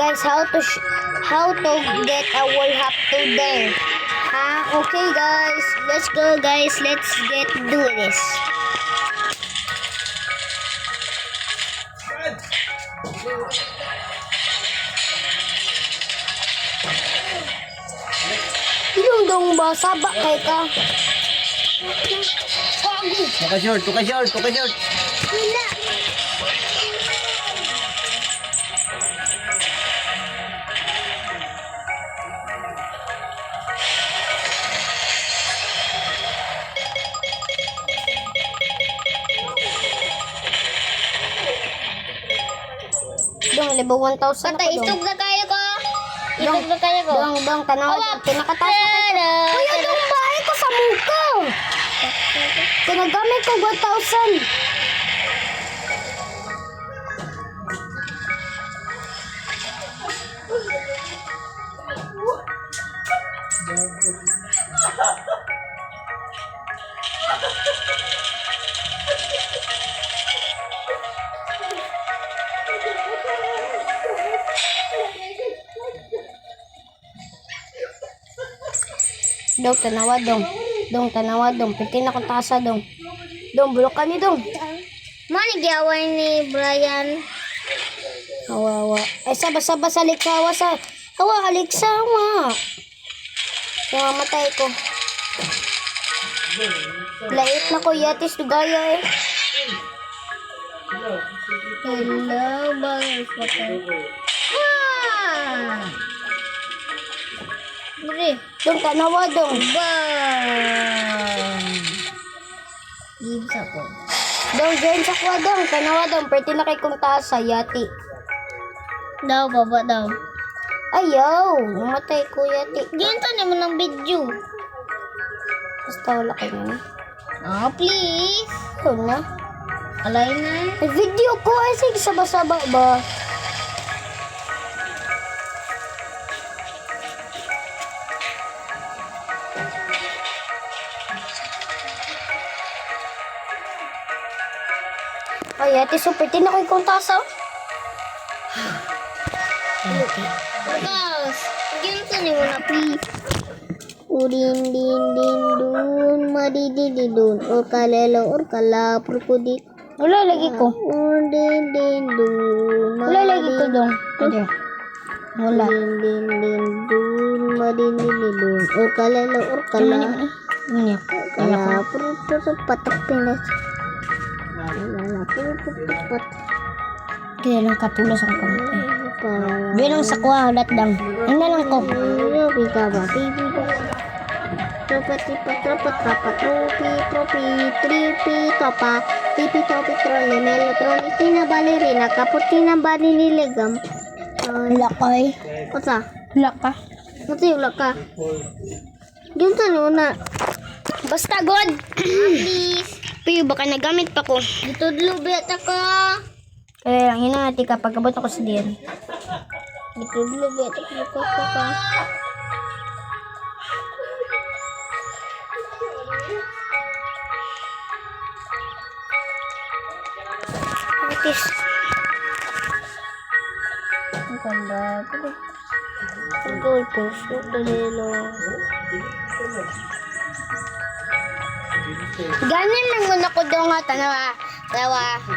guys, how to get a wall hop today. Okay guys, let's go guys. Let's do this. Yung dong ba saba kay ka? Tuka short. Wala. Dong, libo 1,000 Patay, ako dong. isog na kayo ko. Isog na kayo ko. Dong, tanaw. Pinakataas na kayo. Kuya, dong, bahay ko sa muka. Kinagamit ko 1,000. Dong, tanawa dong. Dong, tanawa dong. Pitin akong tasa dong. Dong, bulok kami dong. Manigyawan ni Brian. Hawawa. Ay, saba-saba sa likhawa sa... Hawa, aliksawa. Kaya matay ko. Lait na ko, yatis dugaya eh. Hello, bangers patay. Ah! Bri, Dong, tanawa dong. bang! Gives ako. Dong, join sa kwa dong. Tanawa dong. Pwede na kay kong taas sa yati. Daw, baba daw. Ayaw. Mamatay ko yati. Ginto naman ng video. Basta wala kayo na. Ah, please. Ito na. Alay na. May video ko ay sige saba-saba ba? Ay, ate, super tin ako ikong tasa. Guys, ginto naman na please. Udin din din dun, madidi dun, or kalelo or kala purkudik. Wala lagi ko. Udin din dun, wala lagi ko dong. Ade. Wala. Din dun, madidi dun, or kalelo or kala. Ano? Kala purkudik patak pinas. Kala purkudik. Kaya lang katulo sa kamay. Bilang sa kuha, ulat dang. Ano lang ko? Bika ba? Tropa, tropi, tripi, topa, tipi, topi, trole, melotroni, tina, balerina, kaputina, baliniligam. Wala ka eh. Kata? Wala ka? Kata wala ka? Ginto na. Basta god. Please. Piyo, baka nagamit pa ko. Dito lubet ako. Kaya lang, hinahati ka pagkabot ako sa diyan. Dito lubet ako ka. Atis. Ang ganda. Ang gold po. Tulilo. Ganyan lang muna ko daw nga. Tanawa.